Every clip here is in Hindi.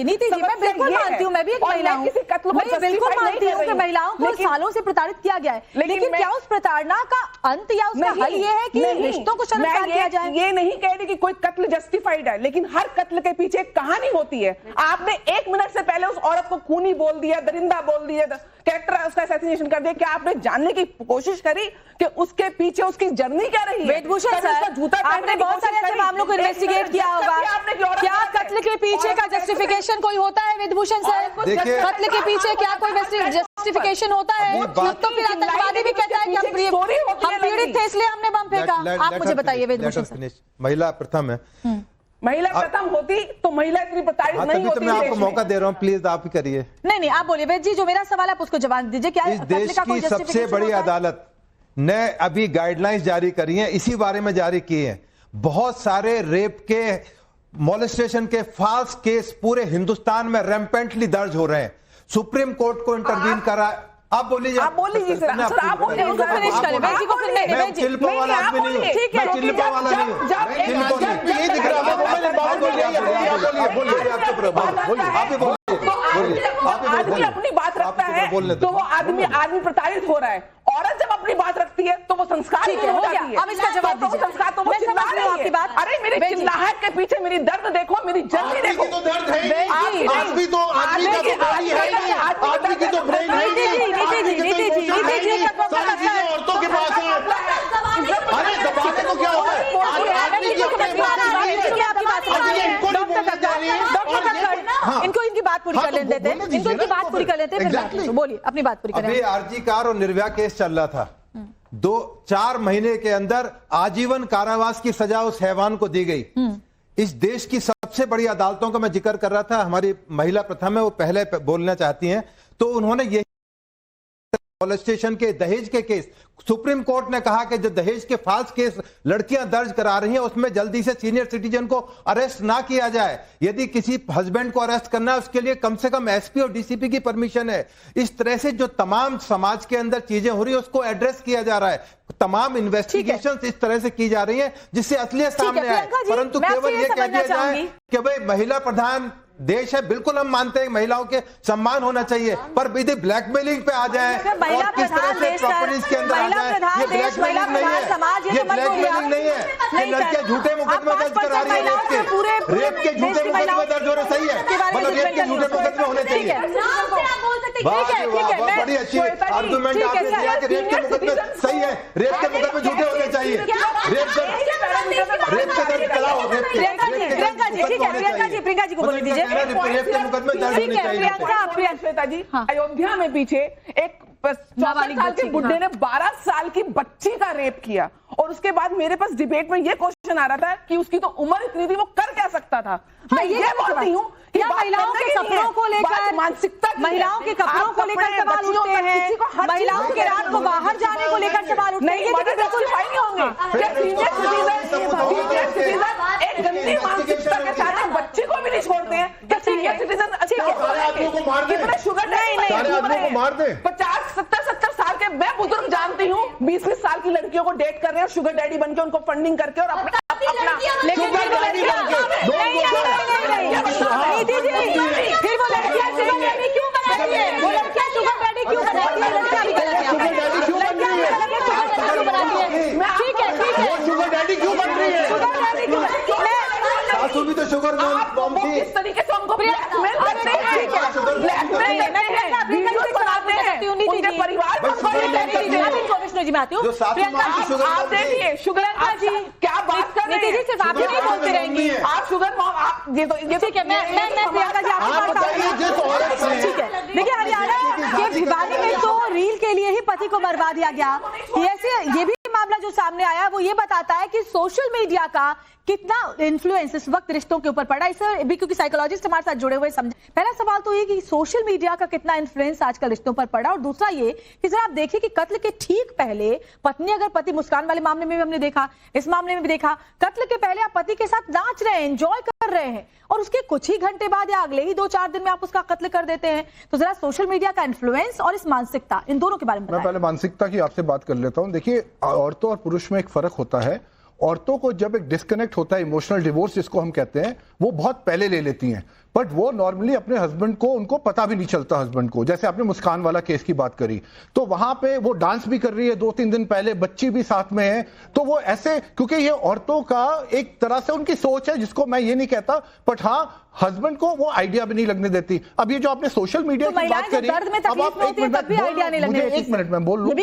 नीति जी, मैं बिल्कुल मानती हूँ, मैं भी एक महिला हूँ, मैं बिल्कुल मानती हूँ कि महिलाओं को सालों से प्रताड़ित किया गया है, लेकिन क्या उस प्रताड़ना का अंत या उसका हल ये है कि रिश्तों को शर्मसार किया जाए? ये नहीं कह रही कि कोई कत्ल जस्टिफाइड है, लेकिन हर कत्ल के पीछे एक कहानी होती है। आपने 1 मिनट से पहले उस औरत को खूनी बोल दिया, दरिंदा बोल दिया, कैरेक्टर उसका असैसिनेशन कर दिया। क्या आपने जानने की कोशिश करी कि उसके पीछे उसकी जर्नी क्या रही है? वेदभूषण सर, आपने बहुत सारे ऐसे मामलों को इन्वेस्टिगेट किया होगा, क्या कत्ल के पीछे का जस्टिफिकेशन कोई होता है वेदभूषण सर? कत्ल के पीछे क्या कोई जस्टिफिकेशन होता है? तो फिर आतंकवादी भी कहता है कि हम पीड़ित थे इसलिए हमने बम फेंका। आप मुझे बताइए वेदभूषण सर। महिला प्रथम है, महिला प्रथम होती तो महिला इतनी प्रताड़ित नहीं होती। तो मैं आपको मौका दे रहा हूं, प्लीज आप ही करिए। नहीं आप बोलिए वेद जी, जो मेरा सवाल है आप उसको जवाब दीजिए। क्या इस देश की सबसे बड़ी अदालत ने अभी गाइडलाइंस जारी करी हैं, इसी बारे में जारी किए हैं। बहुत सारे रेप के, मोलेस्टेशन के फॉल्स केस पूरे हिंदुस्तान में रैम्पेंटली दर्ज हो रहे हैं। सुप्रीम कोर्ट को इंटरवीन करा। आप बोलिए, आप बोलिए सर, आप बोलिए, उनको फिनिश करें। मैं जी को फिर नहीं, मैं चिल्पा वाला आदमी नहीं हूं, मैं चिल्पा वाला नहीं हूं, चिल्पा नहीं, ये दिख रहा है। मैंने बात बोली, बोलिए आप चुप रहो, बोलिए आप ही बोलिए, आदमी अपनी बात रखता है तो वो आदमी प्रताड़ित हो रहा है। औरत जब अपनी बात रखती है तो वो संस्कार ठीक है, हो गया। अब इसका जवाब दीजिए। संस्कार तो वो चिल्ला रही है आपकी बात। अरे मेरी चिल्लाहट के पीछे मेरी दर्द देखो, मेरी जर्नी देखो। तो दर्द है, आदमी तो आदमी का तो बॉडी है, आदमी की तो ब्रेन है, औरतों के पास है। अरे दबाने को क्या होता है? आदमी की इनको इनकी बात पूरी कर लेते हैं, इनको इनकी बात पूरी कर लेते हैं। बोलिए अपनी बात पूरी करें। अभी आरजी कार और निर्भया केस चल रहा था, 2-4 महीने के अंदर आजीवन कारावास की सजा उस हैवान को दी गई। इस देश की सबसे बड़ी अदालतों का मैं जिक्र कर रहा था, हमारी महिला प्रथम है, वो पहले बोलना चाहती हैं, तो उन्होंने यही मोलेस्टेशन के, दहेज के केस, सुप्रीम कोर्ट ने कहा कि जो दहेज के फॉल्स केस लड़कियां दर्ज करा रही हैं उसमें जल्दी से सीनियर सिटीजन को अरेस्ट ना किया जाए। यदि किसी हस्बैंड को अरेस्ट करना है उसके लिए कम से कम एसपी और डीसीपी की परमिशन है। इस तरह से जो तमाम समाज के अंदर चीजें हो रही है उसको एड्रेस किया जा रहा है। तमाम इन्वेस्टिगेशन इस तरह से की जा रही है जिससे असलियत सामने आए, परंतु केवल ये कह दिया जाए कि भाई महिला प्रधान देश है। बिल्कुल हम मानते हैं महिलाओं के सम्मान होना चाहिए, पर यदि ब्लैकमेलिंग पे आ जाए और किस तरह से प्रॉपर्टीज के अंदर आ जाए, ये ब्लैकमेलिंग नहीं है, ये ब्लैकमेलिंग नहीं है कि लड़कियां झूठे मुकदमे दर्ज करा रही है। रेप के झूठे मुकदमे दर्ज हो रहे सही है, मतलब रेप के झूठे मुकदमे होने चाहिए। बहुत बड़ी अच्छी आर्गुमेंट आपने दिया कि रेप के मुकदमे सही है, रेप के मुकदमे झूठे होने चाहिए। रेप के दर्ज कराओ, प्रियंका जी को बोल दीजिए। श्वेता जी, अयोध्या में पीछे एक 64 साल के बुड्ढे ने 12 साल की बच्ची का रेप किया और उसके बाद मेरे पास डिबेट में ये क्वेश्चन आ रहा था कि उसकी तो उम्र इतनी थी, वो कर क्या सकता था। मैं ये बोलती हूँ कि महिलाओं के कपड़ों को लेकर, मानसिकता, महिलाओं के कपड़ों को लेकर सवाल उठते हैं, महिलाओं के रात को बाहर जाने को लेकर सवाल उठते हैं, बिल्कुल नहीं होंगे। एक गंदी मानसिकता के साथ बच्ची को भी नहीं छोड़ते हैं। कितने शुगर नहीं मार दे। 50-70 साल के मैं बुजुर्ग जानती हूँ 20-20 साल की लड़कियों को डेट कर रहे हैं, शुगर डैडी बनके उनको फंडिंग करके और अपना फिर वो लड़कियां शुगर डैडी क्यों बना रही है? वो लड़कियां शुगर डैडी क्यों बनाती है? शुगर डैडी क्यों बन रही है? सासू भी तो शुगर मॉम थी। किस तरीके से उनको ब्लैकमेल करते हैं, उनके परिवार विष्णु जी में आती हूँ। आप देखिए शुगर जी क्या बात कर रहे हैं, सिर्फ आप ही नहीं बोलते रहेंगी। आप शुगर मॉम, ये तो ठीक है। मैं प्रियंका जी आपको ठीक है। देखिए हरियाणा के भिवानी में तो रील के लिए ही पति को मरवा दिया गया। ऐसे ये भी मामला जो सामने आया वो ये बताता है कि सोशल मीडिया का कितना इन्फ्लुएंस इस वक्त रिश्तों के ऊपर पड़ा। इसे भी क्योंकि साइकोलॉजिस्ट हमारे साथ जुड़े हुए समझे। पहला सवाल तो ये कि सोशल मीडिया का कितना इन्फ्लुएंस आजकल रिश्तों पर पड़ा, और दूसरा ये कि जरा आप देखिए कि कत्ल के ठीक पहले पत्नी, अगर पति मुस्कान वाले मामले में भी हमने देखा, इस मामले में भी देखा, कत्ल के पहले आप पति के साथ नाच रहे हैं, एंजॉय कर रहे हैं, और उसके कुछ ही घंटे बाद या अगले ही 2-4 दिन में आप उसका कत्ल कर देते हैं। तो जरा सोशल मीडिया का इन्फ्लुएंस और इस मानसिकता, इन दोनों के बारे में मैं पहले मानसिकता की आपसे बात कर लेता हूं। देखिए औरतों और पुरुष में एक फर्क होता है। औरतों को जब एक डिस्कनेक्ट होता है, इमोशनल डिवोर्स जिसको हम कहते हैं, वो बहुत पहले ले लेती हैं। बट वो नॉर्मली अपने हस्बैंड को, उनको पता भी नहीं चलता हस्बैंड को। जैसे आपने मुस्कान वाला केस की बात करी, तो वहां पे वो डांस भी कर रही है 2-3 दिन पहले, बच्ची भी साथ में है। तो वो ऐसे, क्योंकि ये औरतों का एक तरह से उनकी सोच है, जिसको मैं ये नहीं कहता, बट हाँ हस्बैंड को वो आइडिया भी नहीं लगने देती। अब ये जो आपने सोशल मीडिया की बात करी, अब आप एक मिनट में बोल लूं,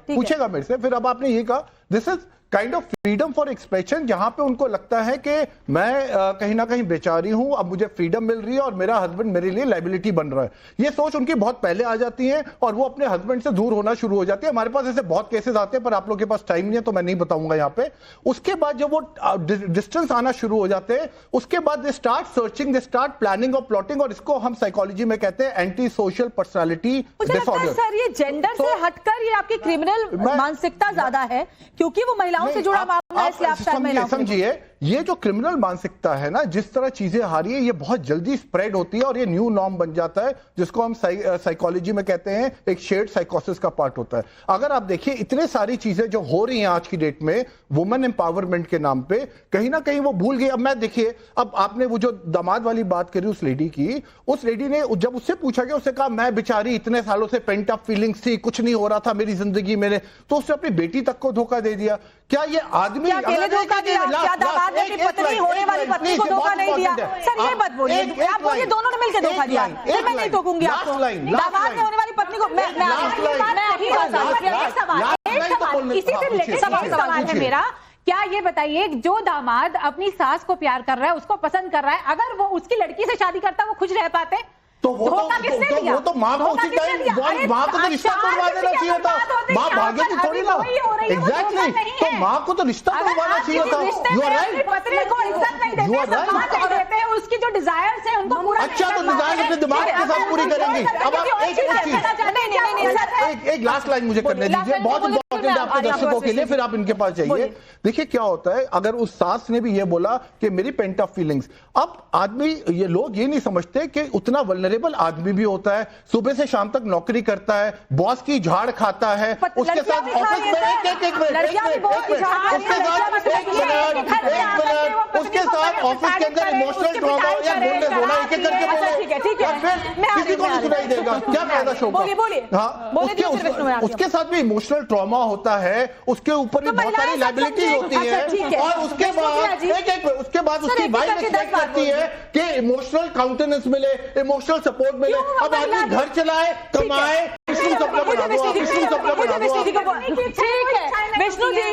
पूछेगा मेरे से, फिर अब आपने ये कहा this is kind of freedom for expression, जहां पे उनको लगता है कि मैं कहीं ना कहीं बेचारी हूं, अब मुझे फ्रीडम मिल रही है और मेरा हस्बैंड मेरे लिए लायबिलिटी बन रहा है। ये सोच उनकी बहुत पहले आ जाती है और वो अपने हस्बैंड से दूर होना शुरू हो जाती है। हमारे पास ऐसे बहुत केसेस आते हैं, पर आप लोगों के पास टाइम नहीं है तो मैं नहीं बताऊंगा यहाँ पे। उसके बाद जब वो डिस्टेंस आना शुरू हो जाते हैं, उसके बाद they start searching, they start planning और प्लॉटिंग, और इसको हम साइकोलॉजी में कहते हैं anti social personality disorder. Sir ये जेंडर से हटकर ये आपकी क्रिमिनल मानसिकता ज्यादा है, क्योंकि वो महिलाओं से जुड़ा मामला है, इसलिए आप शायद महिलाओं को समझिए। ये जो क्रिमिनल मानसिकता है ना, जिस तरह चीजें आ रही है, ये बहुत जल्दी स्प्रेड होती है और ये न्यू नॉर्म बन जाता है, जिसको हम साइकोलॉजी में कहते हैं एक शेयर्ड साइकोसिस का पार्ट होता है। अगर आप देखिए इतने सारी चीजें जो हो रही हैं आज की डेट में वुमेन एम्पावरमेंट के नाम पे, कहीं ना कहीं वो भूल गई। अब मैं देखिए, अब आपने वो जो दामाद वाली बात करी उस लेडी की, उस लेडी ने जब उससे पूछा गया, उसने कहा मैं बेचारी इतने सालों से पेंट अप फीलिंग्स थी, कुछ नहीं हो रहा था मेरी जिंदगी में, तो उसने अपनी बेटी तक को धोखा दे दिया। क्या ये आदमी पत्नी होने वाली पत्नी को धोखा नहीं दिया? सर ये मत बोलिए, आप बोलिए दोनों ने मिलकर धोखा दिया, फिर मैं नहीं टोकूंगी आपको। दामाद ने होने वाली पत्नी को इसी से रिलेटेड सवाल है मेरा। क्या ये बताइए, जो दामाद अपनी सास को प्यार कर रहा है, उसको पसंद कर रहा है, अगर वो उसकी लड़की से शादी करता वो खुश रह पाते? तो वो तो माँ को उसी टाइम, माँ को तो रिश्ता तोड़वा देना चाहिए था। माँ भागे तो थोड़ी ना, एग्जैक्टली, तो माँ को तो रिश्ता तोड़वाना चाहिए था। यू आर राइट, पत्नी को इज्जत नहीं देते, सम्मान देते हैं, उसकी जो डिजायर्स हैं उनको पूरा। अच्छा, तो डिजायर अपने दिमाग के साथ पूरी करेंगी। अब आप एक लास्ट लाइन मुझे करने दीजिए, बहुत इंपॉर्टेंट है आपके दर्शकों के लिए, फिर आप इनके पास जाइए। देखिए क्या होता है, अगर उस सास ने भी ये बोला कि मेरी पेंट अप फीलिंग्स, अब आदमी, ये लोग ये नहीं समझते कि उतना वल्नरेबल आदमी भी होता है, सुबह से शाम तक नौकरी करता है, बॉस की झाड़ खाता है, उसके साथ ऑफिस में उसके साथ ऑफिस के अंदर इमोशनल ट्रॉमा या लोनलेस होना, एक एक करके बोले, और फिर किसी को नहीं सुनाई देगा, क्या फायदा शो का? हाँ, उसके साथ भी इमोशनल ट्रॉमा होता है, उसके ऊपर भी बहुत सारी लायबिलिटी होती है, और उसके बाद उसकी वाइफ एक्सपेक्ट करती है कि इमोशनल काउंटेनेंस मिले, इमोशनल सपोर्ट मिले। अब आदमी घर चलाए, कमाए,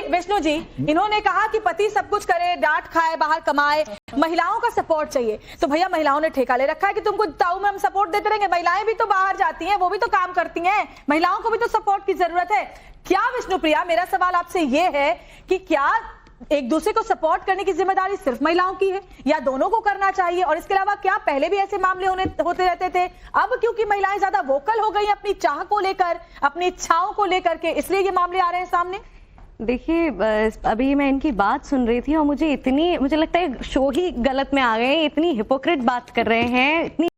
विष्णु जी, इन्होंने कहा कि पति सब कुछ करे, डांट खाए, बाहर कमाए, महिलाओं का सपोर्ट चाहिए। तो भैया महिलाओं ने ठेका ले रखा है कि तुमको ताऊ में हम सपोर्ट देते रहेंगे। महिलाएं भी तो बाहर जाती हैं, वो भी तो काम करती हैं, महिलाओं को भी तो सपोर्ट की जरूरत है। क्या विष्णुप्रिया, मेरा सवाल आपसे ये है कि क्या एक दूसरे को सपोर्ट करने की जिम्मेदारी सिर्फ महिलाओं की है या दोनों को करना चाहिए? और इसके अलावा क्या पहले भी ऐसे मामले होते रहते थे? अब क्योंकि महिलाएं ज्यादा वोकल हो गई अपनी चाह को लेकर, अपनी इच्छाओं को लेकर के, इसलिए ये मामले आ रहे हैं सामने? देखिए, अभी मैं इनकी बात सुन रही थी और मुझे लगता है शो ही गलत में आ गए, इतनी हिपोक्रेट बात कर रहे हैं, इतनी